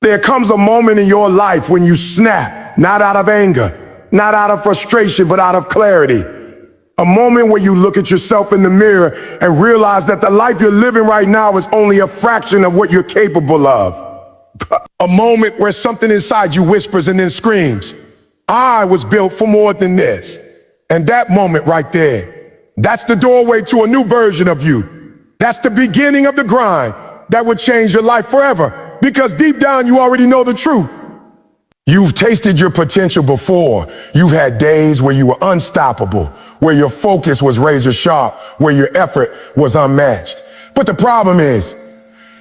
There comes a moment in your life when you snap, not out of anger, not out of frustration, but out of clarity. A moment where you look at yourself in the mirror and realize that the life you're living right now is only a fraction of what you're capable of. A moment where something inside you whispers and then screams, I was built for more than this. And that moment right there, that's the doorway to a new version of you. That's the beginning of the grind that would change your life forever. Because deep down, you already know the truth. You've tasted your potential before. You've had days where you were unstoppable, where your focus was razor sharp, where your effort was unmatched. But the problem is,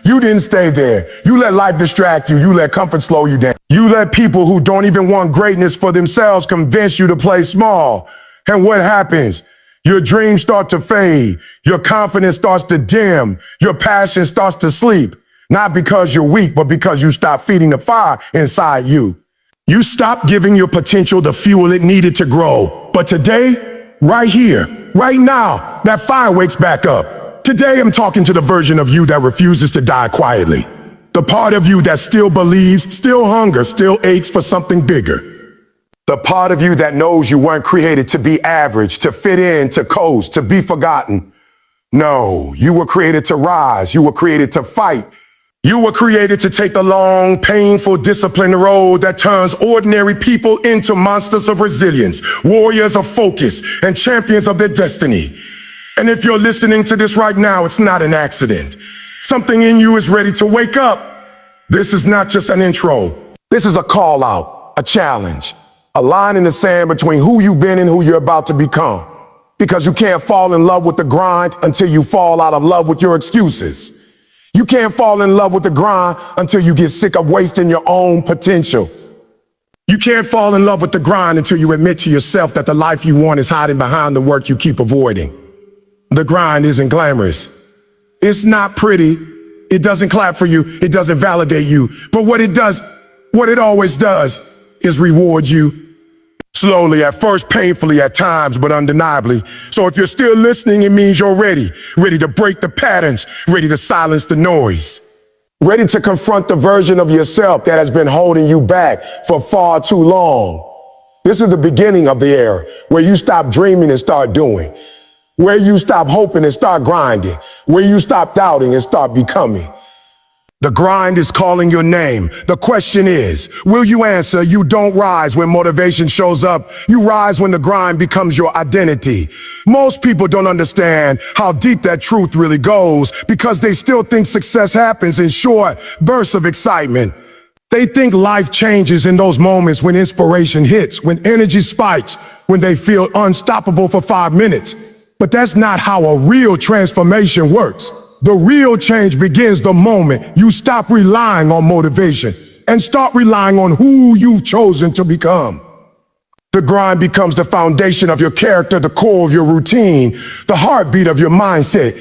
you didn't stay there. You let life distract you. You let comfort slow you down. You let people who don't even want greatness for themselves convince you to play small. And what happens? Your dreams start to fade. Your confidence starts to dim. Your passion starts to sleep. Not because you're weak, but because you stop feeding the fire inside you. You stop giving your potential the fuel it needed to grow. But today, right here, right now, that fire wakes back up. Today, I'm talking to the version of you that refuses to die quietly. The part of you that still believes, still hungers, still aches for something bigger. The part of you that knows you weren't created to be average, to fit in, to coast, to be forgotten. No, you were created to rise. You were created to fight. You were created to take the long, painful, disciplined road that turns ordinary people into monsters of resilience, warriors of focus, and champions of their destiny. And if you're listening to this right now, it's not an accident. Something in you is ready to wake up. This is not just an intro. This is a call out, a challenge, a line in the sand between who you've been and who you're about to become. Because you can't fall in love with the grind until you fall out of love with your excuses. You can't fall in love with the grind until you get sick of wasting your own potential. You can't fall in love with the grind until you admit to yourself that the life you want is hiding behind the work you keep avoiding. The grind isn't glamorous. It's not pretty. It doesn't clap for you. It doesn't validate you. But what it always does is reward you. Slowly, at first painfully at times, but undeniably. So if you're still listening, it means you're ready to break the patterns, ready to silence the noise, ready to confront the version of yourself that has been holding you back for far too long. This is the beginning of the era where you stop dreaming and start doing, where you stop hoping and start grinding, where you stop doubting and start becoming. The grind is calling your name. The question is, will you answer? You don't rise when motivation shows up. You rise when the grind becomes your identity. Most people don't understand how deep that truth really goes because they still think success happens in short bursts of excitement. They think life changes in those moments when inspiration hits, when energy spikes, when they feel unstoppable for 5 minutes. But that's not how a real transformation works. The real change begins the moment you stop relying on motivation and start relying on who you've chosen to become. The grind becomes the foundation of your character, the core of your routine, the heartbeat of your mindset.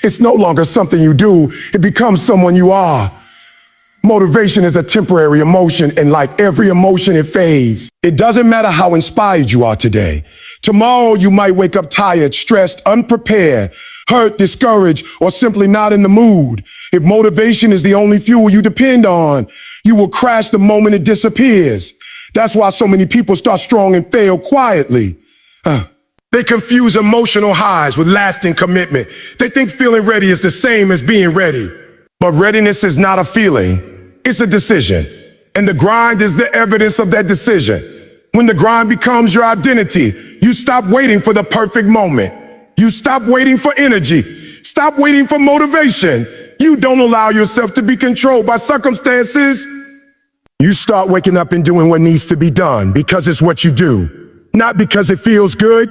It's no longer something you do, it becomes someone you are. Motivation is a temporary emotion, and like every emotion, it fades. It doesn't matter how inspired you are today. Tomorrow, you might wake up tired, stressed, unprepared, hurt, discouraged, or simply not in the mood. If motivation is the only fuel you depend on, you will crash the moment it disappears. That's why so many people start strong and fail quietly. They confuse emotional highs with lasting commitment. They think feeling ready is the same as being ready. But readiness is not a feeling, it's a decision. And the grind is the evidence of that decision. When the grind becomes your identity, you stop waiting for the perfect moment. You stop waiting for energy. Stop waiting for motivation. You don't allow yourself to be controlled by circumstances. You start waking up and doing what needs to be done because it's what you do, not because it feels good.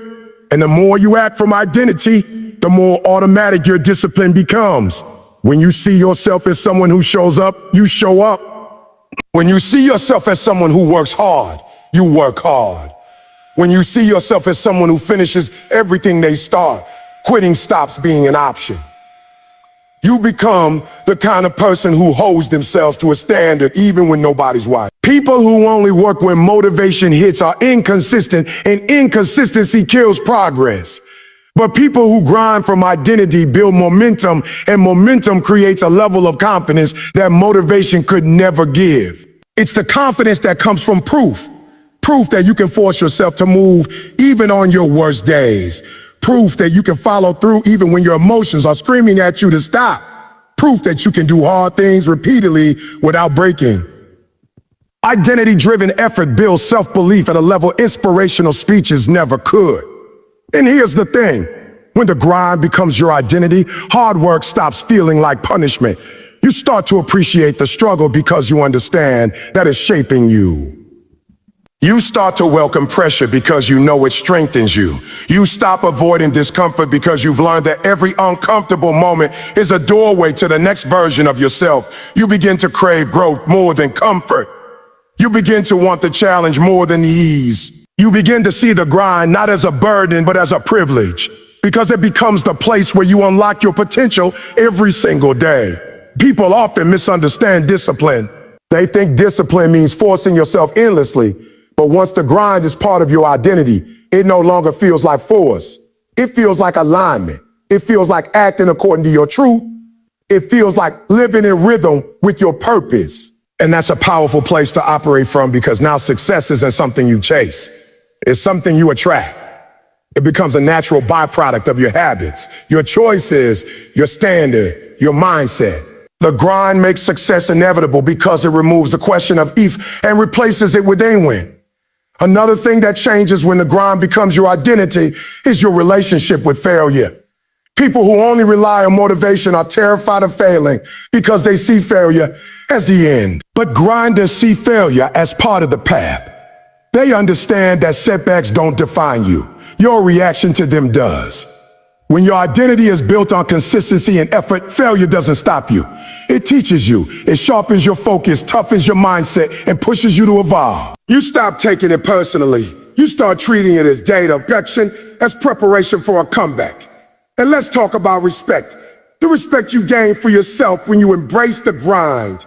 And the more you act from identity, the more automatic your discipline becomes. When you see yourself as someone who shows up, you show up. When you see yourself as someone who works hard, you work hard. When you see yourself as someone who finishes everything they start, quitting stops being an option. You become the kind of person who holds themselves to a standard even when nobody's watching. People who only work when motivation hits are inconsistent, and inconsistency kills progress. But people who grind from identity build momentum, and momentum creates a level of confidence that motivation could never give. It's the confidence that comes from proof. Proof that you can force yourself to move even on your worst days. Proof that you can follow through even when your emotions are screaming at you to stop. Proof that you can do hard things repeatedly without breaking. Identity-driven effort builds self-belief at a level inspirational speeches never could. And here's the thing, when the grind becomes your identity, hard work stops feeling like punishment. You start to appreciate the struggle because you understand that it's shaping you. You start to welcome pressure because you know it strengthens you. You stop avoiding discomfort because you've learned that every uncomfortable moment is a doorway to the next version of yourself. You begin to crave growth more than comfort. You begin to want the challenge more than the ease. You begin to see the grind not as a burden, but as a privilege, because it becomes the place where you unlock your potential every single day. People often misunderstand discipline. They think discipline means forcing yourself endlessly, but once the grind is part of your identity, it no longer feels like force. It feels like alignment. It feels like acting according to your truth. It feels like living in rhythm with your purpose. And that's a powerful place to operate from, because now success isn't something you chase. It's something you attract. It becomes a natural byproduct of your habits, your choices, your standard, your mindset. The grind makes success inevitable because it removes the question of if and replaces it with a when. Another thing that changes when the grind becomes your identity is your relationship with failure. People who only rely on motivation are terrified of failing because they see failure as the end. But grinders see failure as part of the path. They understand that setbacks don't define you. Your reaction to them does. When your identity is built on consistency and effort, failure doesn't stop you. It teaches you, it sharpens your focus, toughens your mindset, and pushes you to evolve. You stop taking it personally. You start treating it as data collection, as preparation for a comeback. And let's talk about respect. The respect you gain for yourself when you embrace the grind.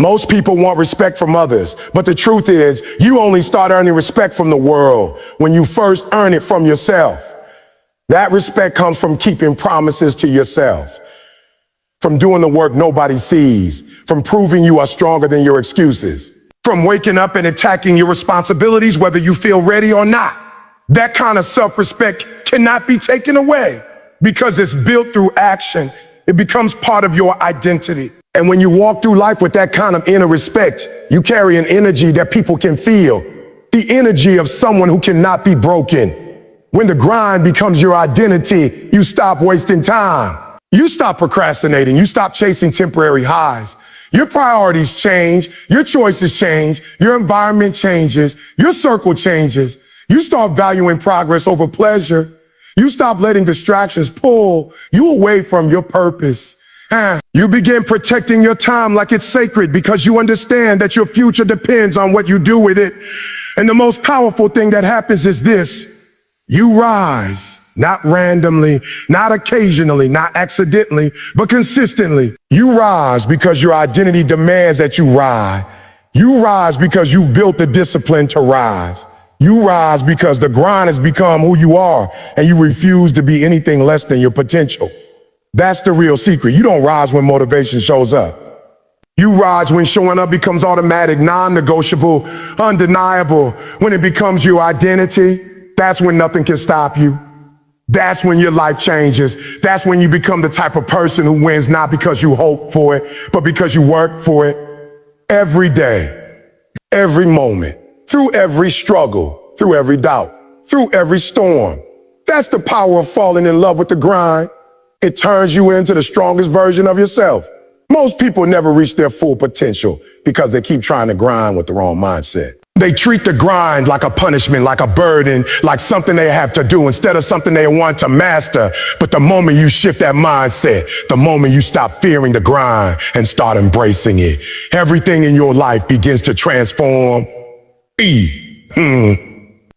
Most people want respect from others, but the truth is, you only start earning respect from the world when you first earn it from yourself. That respect comes from keeping promises to yourself, from doing the work nobody sees, from proving you are stronger than your excuses, from waking up and attacking your responsibilities whether you feel ready or not. That kind of self-respect cannot be taken away because it's built through action. It becomes part of your identity. And when you walk through life with that kind of inner respect, you carry an energy that people can feel, the energy of someone who cannot be broken. When the grind becomes your identity, you stop wasting time. You stop procrastinating. You stop chasing temporary highs. Your priorities change. Your choices change. Your environment changes. Your circle changes. You start valuing progress over pleasure. You stop letting distractions pull you away from your purpose. You begin protecting your time like it's sacred because you understand that your future depends on what you do with it. And the most powerful thing that happens is this: you rise, not randomly, not occasionally, not accidentally, but consistently. You rise because your identity demands that you rise. You rise because you built the discipline to rise. You rise because the grind has become who you are, and you refuse to be anything less than your potential. That's the real secret. You don't rise when motivation shows up. You rise when showing up becomes automatic, non-negotiable, undeniable. When it becomes your identity, that's when nothing can stop you. That's when your life changes. That's when you become the type of person who wins not because you hope for it, but because you work for it. Every day, every moment, through every struggle, through every doubt, through every storm. That's the power of falling in love with the grind. It turns you into the strongest version of yourself. Most people never reach their full potential because they keep trying to grind with the wrong mindset. They treat the grind like a punishment, like a burden, like something they have to do instead of something they want to master. But the moment you shift that mindset, the moment you stop fearing the grind and start embracing it, everything in your life begins to transform.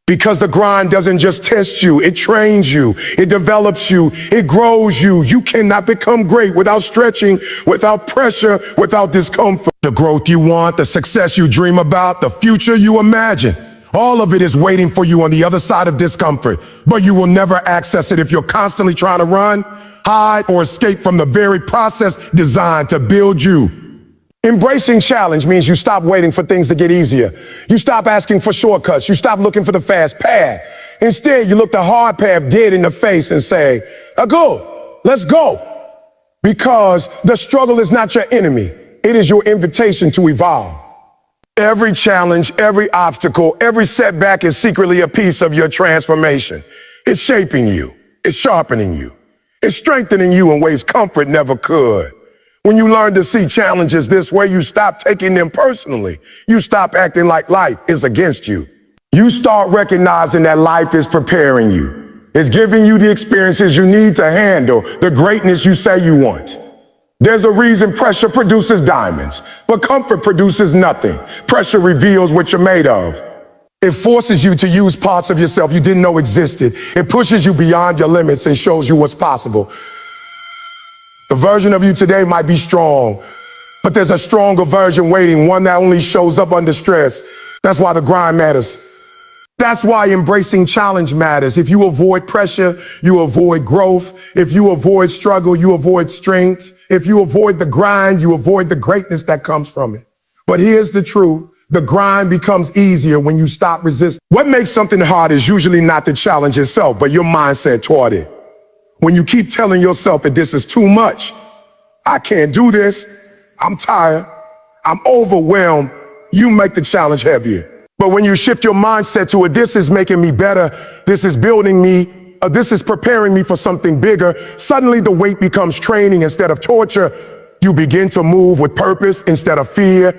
Because the grind doesn't just test you, it trains you, it develops you, it grows you. You cannot become great without stretching, without pressure, without discomfort. The growth you want, the success you dream about, the future you imagine, All of it is waiting for you on the other side of discomfort, but you will never access it if you're constantly trying to run, hide, or escape from the very process designed to build you. Embracing challenge means you stop waiting for things to get easier. You stop asking for shortcuts. You stop looking for the fast path. Instead, you look the hard path dead in the face and say, go, let's go. Because the struggle is not your enemy. It is your invitation to evolve. Every challenge, every obstacle, every setback is secretly a piece of your transformation. It's shaping you. It's sharpening you. It's strengthening you in ways comfort never could. When you learn to see challenges this way, you stop taking them personally. You stop acting like life is against you. You start recognizing that life is preparing you. It's giving you the experiences you need to handle the greatness you say you want. There's a reason pressure produces diamonds, but comfort produces nothing. Pressure reveals what you're made of. It forces you to use parts of yourself you didn't know existed. It pushes you beyond your limits and shows you what's possible. The version of you today might be strong, but there's a stronger version waiting, one that only shows up under stress. That's why the grind matters. That's why embracing challenge matters. If you avoid pressure, you avoid growth. If you avoid struggle, you avoid strength. If you avoid the grind, you avoid the greatness that comes from it. But here's the truth. The grind becomes easier when you stop resisting. What makes something hard is usually not the challenge itself, but your mindset toward it. When you keep telling yourself that this is too much, I can't do this, I'm tired, I'm overwhelmed, you make the challenge heavier. But when you shift your mindset to it, this is making me better, this is building me, this is preparing me for something bigger, suddenly the weight becomes training instead of torture. You begin to move with purpose instead of fear.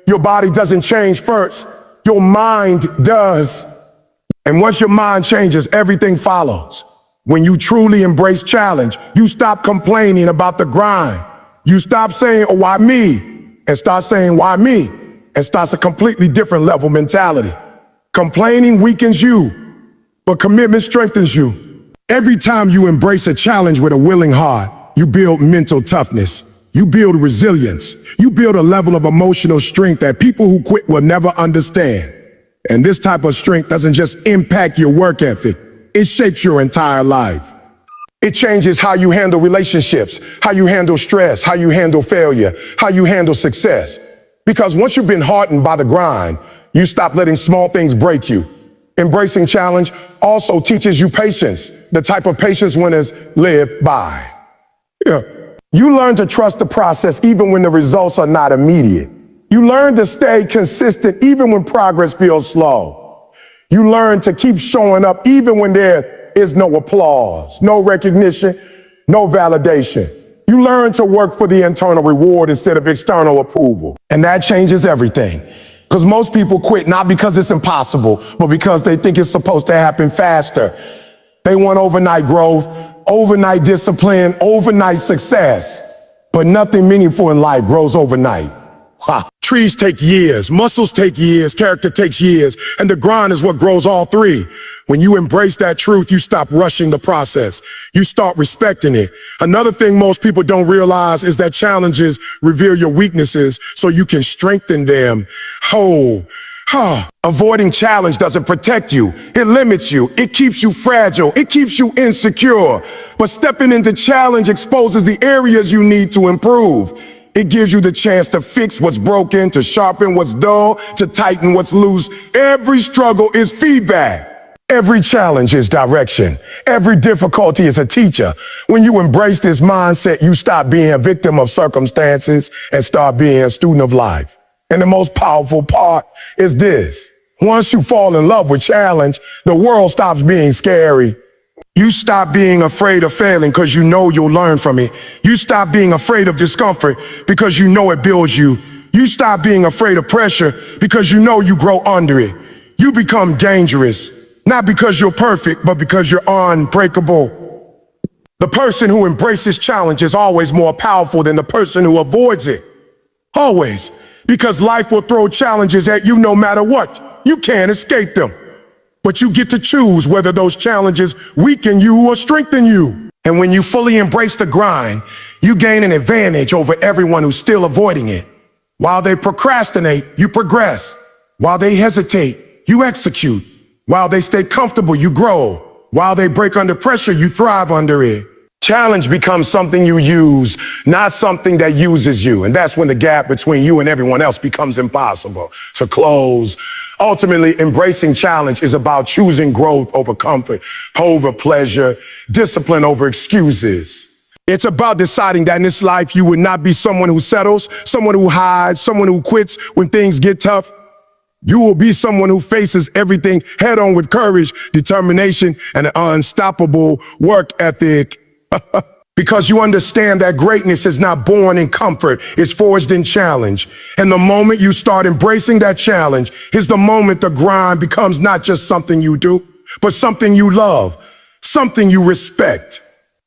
Your body doesn't change first, your mind does. And once your mind changes, everything follows. When you truly embrace challenge, you stop complaining about the grind. You stop saying, oh, why me? And start saying, why me? And starts a completely different level mentality. Complaining weakens you, but commitment strengthens you. Every time you embrace a challenge with a willing heart, you build mental toughness. You build resilience. You build a level of emotional strength that people who quit will never understand. And this type of strength doesn't just impact your work ethic. It shapes your entire life. It changes how you handle relationships, how you handle stress, how you handle failure, how you handle success. Because once you've been hardened by the grind, you stop letting small things break you. Embracing challenge also teaches you patience, the type of patience winners live by. You learn to trust the process even when the results are not immediate. You learn to stay consistent even when progress feels slow. You learn to keep showing up even when there is no applause, no recognition, no validation. You learn to work for the internal reward instead of external approval. And that changes everything. Because most people quit not because it's impossible, but because they think it's supposed to happen faster. They want overnight growth, overnight discipline, overnight success. But nothing meaningful in life grows overnight. Trees take years, muscles take years, character takes years, and the grind is what grows all three. When you embrace that truth, you stop rushing the process. You start respecting it. Another thing most people don't realize is that challenges reveal your weaknesses so you can strengthen them. Avoiding challenge doesn't protect you. It limits you. It keeps you fragile. It keeps you insecure. But stepping into challenge exposes the areas you need to improve. It gives you the chance to fix what's broken, to sharpen what's dull, to tighten what's loose. Every struggle is feedback. Every challenge is direction. Every difficulty is a teacher. When you embrace this mindset, you stop being a victim of circumstances and start being a student of life. And the most powerful part is this. Once you fall in love with challenge, the world stops being scary. You stop being afraid of failing because you know you'll learn from it. You stop being afraid of discomfort because you know it builds you. You stop being afraid of pressure because you know you grow under it. You become dangerous, not because you're perfect, but because you're unbreakable. The person who embraces challenge is always more powerful than the person who avoids it. Always. Because life will throw challenges at you no matter what. You can't escape them. But you get to choose whether those challenges weaken you or strengthen you. And when you fully embrace the grind, you gain an advantage over everyone who's still avoiding it. While they procrastinate, you progress. While they hesitate, you execute. While they stay comfortable, you grow. While they break under pressure, you thrive under it. Challenge becomes something you use, not something that uses you. And that's when the gap between you and everyone else becomes impossible to close. Ultimately, embracing challenge is about choosing growth over comfort, over pleasure, discipline over excuses. It's about deciding that in this life, you would not be someone who settles, someone who hides, someone who quits when things get tough. You will be someone who faces everything head on with courage, determination, and an unstoppable work ethic. Because you understand that greatness is not born in comfort, it's forged in challenge. And the moment you start embracing that challenge is the moment the grind becomes not just something you do, but something you love, something you respect.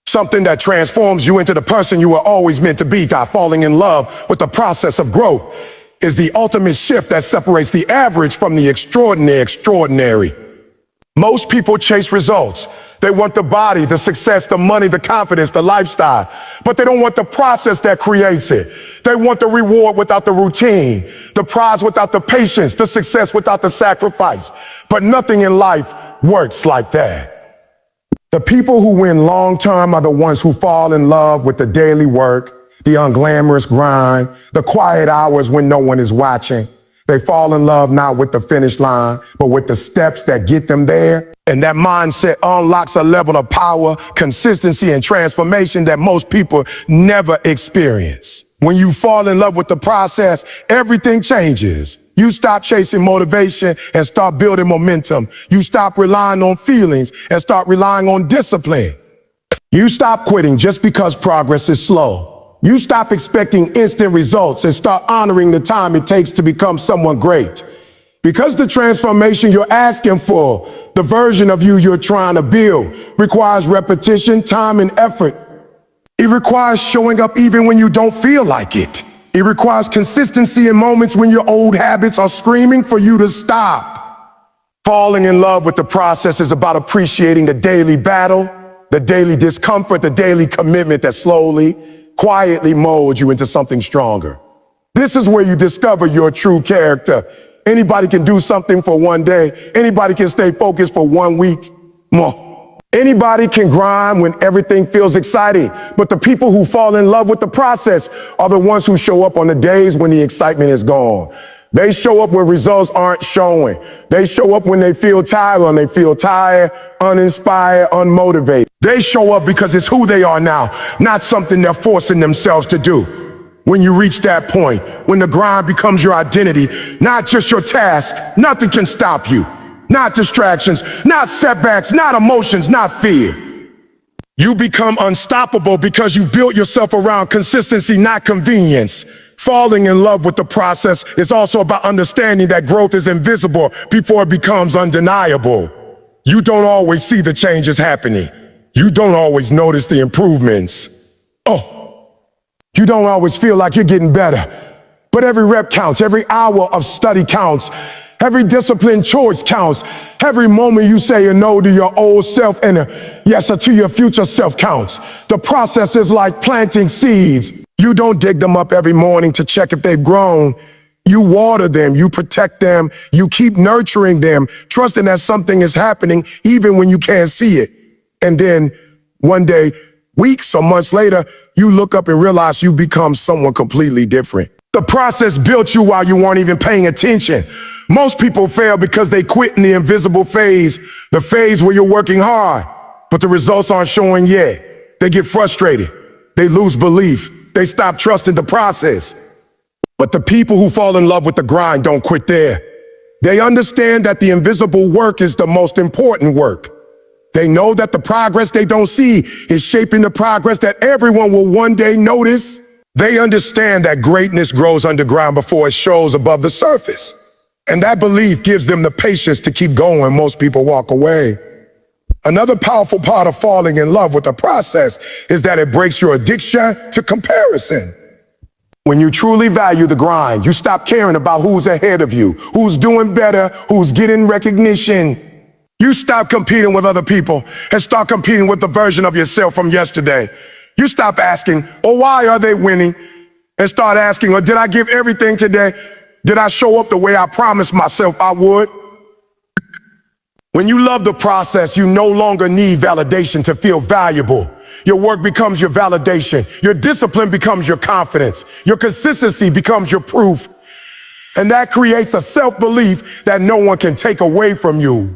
Something that transforms you into the person you were always meant to be. Falling in love with the process of growth is the ultimate shift that separates the average from the extraordinary. Most people chase results. They want the body, the success, the money, the confidence, the lifestyle, but they don't want the process that creates it. They want the reward without the routine, the prize without the patience, the success without the sacrifice. But nothing in life works like that. The people who win long-term are the ones who fall in love with the daily work, the unglamorous grind, the quiet hours when no one is watching. They fall in love not with the finish line, but with the steps that get them there. And that mindset unlocks a level of power, consistency, and transformation that most people never experience. When you fall in love with the process, everything changes. You stop chasing motivation and start building momentum. You stop relying on feelings and start relying on discipline. You stop quitting just because progress is slow. You stop expecting instant results and start honoring the time it takes to become someone great. Because the transformation you're asking for, the version of you you're trying to build, requires repetition, time, and effort. It requires showing up even when you don't feel like it. It requires consistency in moments when your old habits are screaming for you to stop. Falling in love with the process is about appreciating the daily battle, the daily discomfort, the daily commitment that slowly, quietly molds you into something stronger. This is where you discover your true character. Anybody can do something for one day. Anybody can stay focused for 1 week. Anybody can grind when everything feels exciting, but the people who fall in love with the process are the ones who show up on the days when the excitement is gone. They show up when results aren't showing. They show up when they feel tired, when they feel tired, uninspired, unmotivated. They show up because it's who they are now, not something they're forcing themselves to do. When you reach that point, when the grind becomes your identity, not just your task, nothing can stop you. Not distractions, not setbacks, not emotions, not fear. You become unstoppable because you built yourself around consistency, not convenience. Falling in love with the process is also about understanding that growth is invisible before it becomes undeniable. You don't always see the changes happening. You don't always notice the improvements. You don't always feel like you're getting better. But every rep counts, every hour of study counts. Every disciplined choice counts. Every moment you say a no to your old self and a yes to your future self counts. The process is like planting seeds. You don't dig them up every morning to check if they've grown. You water them, you protect them, you keep nurturing them, trusting that something is happening even when you can't see it. And then one day, weeks or months later, you look up and realize you become someone completely different. The process built you while you weren't even paying attention. Most people fail because they quit in the invisible phase, the phase where you're working hard, but the results aren't showing yet. They get frustrated. They lose belief. They stop trusting the process. But the people who fall in love with the grind don't quit there. They understand that the invisible work is the most important work. They know that the progress they don't see is shaping the progress that everyone will one day notice. They understand that greatness grows underground before it shows above the surface. And that belief gives them the patience to keep going when most people walk away. Another powerful part of falling in love with the process is that it breaks your addiction to comparison. When you truly value the grind, you stop caring about who's ahead of you, who's doing better, who's getting recognition. You stop competing with other people and start competing with the version of yourself from yesterday. You stop asking, why are they winning? And start asking, did I give everything today? Did I show up the way I promised myself I would? When you love the process, you no longer need validation to feel valuable. Your work becomes your validation. Your discipline becomes your confidence. Your consistency becomes your proof. And that creates a self-belief that no one can take away from you.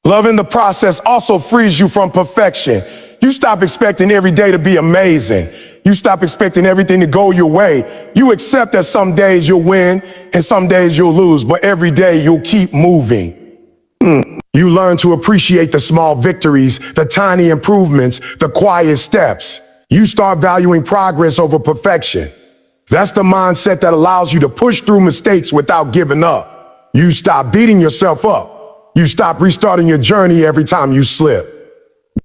Loving the process also frees you from perfection. You stop expecting every day to be amazing. You stop expecting everything to go your way. You accept that some days you'll win and some days you'll lose, but every day you'll keep moving. You learn to appreciate the small victories, the tiny improvements, the quiet steps. You start valuing progress over perfection. That's the mindset that allows you to push through mistakes without giving up. You stop beating yourself up. You stop restarting your journey every time you slip.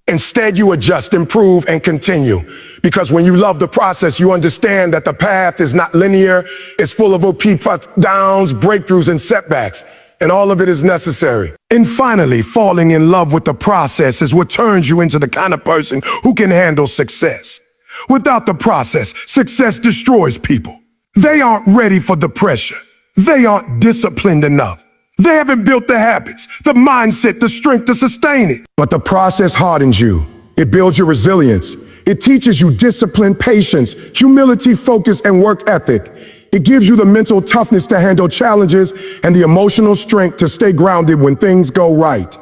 Instead, you adjust, improve, and continue. Because when you love the process, you understand that the path is not linear. It's full of ups, downs, breakthroughs, and setbacks. And all of it is necessary. And finally, falling in love with the process is what turns you into the kind of person who can handle success. Without the process, success destroys people. They aren't ready for the pressure. They aren't disciplined enough. They haven't built the habits, the mindset, the strength to sustain it. But the process hardens you. It builds your resilience. It teaches you discipline, patience, humility, focus, and work ethic. It gives you the mental toughness to handle challenges and the emotional strength to stay grounded when things go right.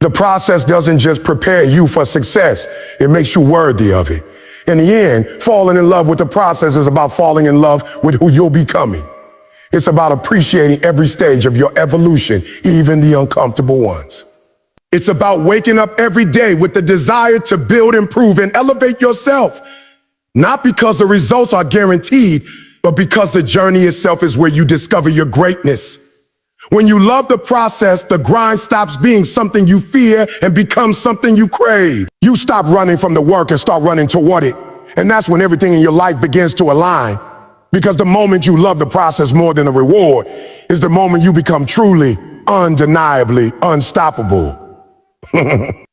The process doesn't just prepare you for success, it makes you worthy of it. In the end, falling in love with the process is about falling in love with who you're becoming. It's about appreciating every stage of your evolution, even the uncomfortable ones. It's about waking up every day with the desire to build, improve, and elevate yourself. Not because the results are guaranteed, but because the journey itself is where you discover your greatness. When you love the process, the grind stops being something you fear and becomes something you crave. You stop running from the work and start running toward it. And that's when everything in your life begins to align. Because the moment you love the process more than the reward is the moment you become truly, undeniably unstoppable.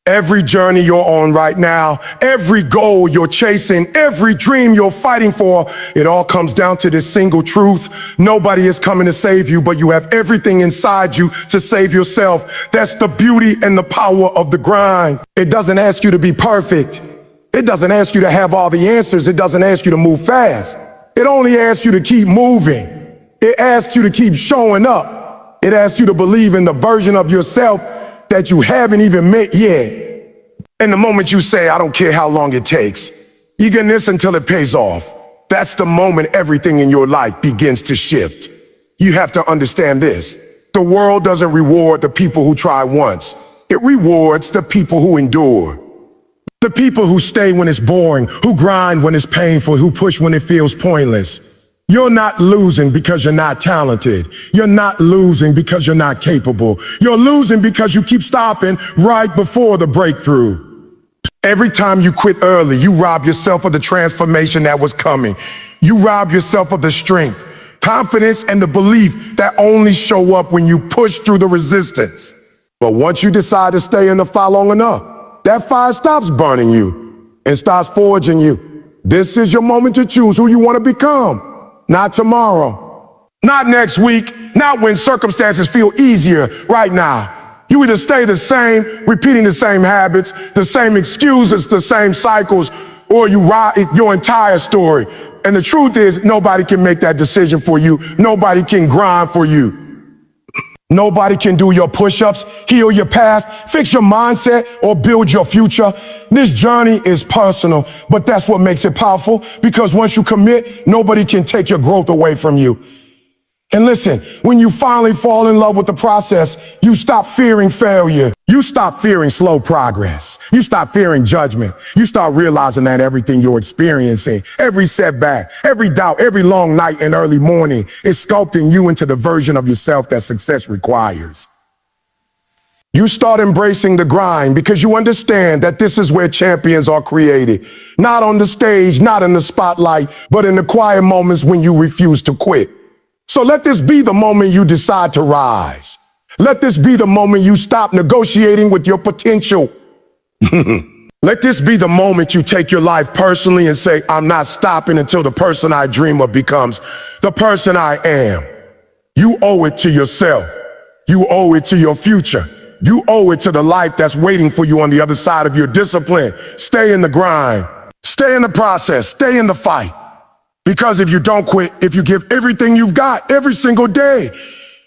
Every journey you're on right now, every goal you're chasing, every dream you're fighting for, it all comes down to this single truth. Nobody is coming to save you, but you have everything inside you to save yourself. That's the beauty and the power of the grind. It doesn't ask you to be perfect. It doesn't ask you to have all the answers. It doesn't ask you to move fast. It only asks you to keep moving. It asks you to keep showing up. It asks you to believe in the version of yourself that you haven't even met yet. And the moment you say, I don't care how long it takes, you can this until it pays off. That's the moment everything in your life begins to shift. You have to understand this. The world doesn't reward the people who try once. It rewards the people who endure. The people who stay when it's boring, who grind when it's painful, who push when it feels pointless. You're not losing because you're not talented. You're not losing because you're not capable. You're losing because you keep stopping right before the breakthrough. Every time you quit early, you rob yourself of the transformation that was coming. You rob yourself of the strength, confidence, and the belief that only show up when you push through the resistance. But once you decide to stay in the fire long enough, that fire stops burning you and starts forging you. This is your moment to choose who you want to become. Not tomorrow, not next week, not when circumstances feel easier right now. You either stay the same, repeating the same habits, the same excuses, the same cycles, or you write your entire story. And the truth is, nobody can make that decision for you. Nobody can grind for you. Nobody can do your push-ups, heal your past, fix your mindset, or build your future. This journey is personal, but that's what makes it powerful, because once you commit, nobody can take your growth away from you. And listen, when you finally fall in love with the process, you stop fearing failure. You stop fearing slow progress. You stop fearing judgment. You start realizing that everything you're experiencing, every setback, every doubt, every long night and early morning is sculpting you into the version of yourself that success requires. You start embracing the grind because you understand that this is where champions are created. Not on the stage, not in the spotlight, but in the quiet moments when you refuse to quit. So let this be the moment you decide to rise. Let this be the moment you stop negotiating with your potential. Let this be the moment you take your life personally and say, I'm not stopping until the person I dream of becomes the person I am. You owe it to yourself. You owe it to your future. You owe it to the life that's waiting for you on the other side of your discipline. Stay in the grind. Stay in the process. Stay in the fight. Because if you don't quit, if you give everything you've got every single day,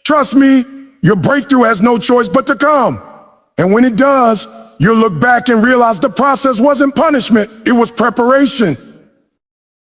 trust me, your breakthrough has no choice but to come. And when it does, you'll look back and realize the process wasn't punishment, it was preparation.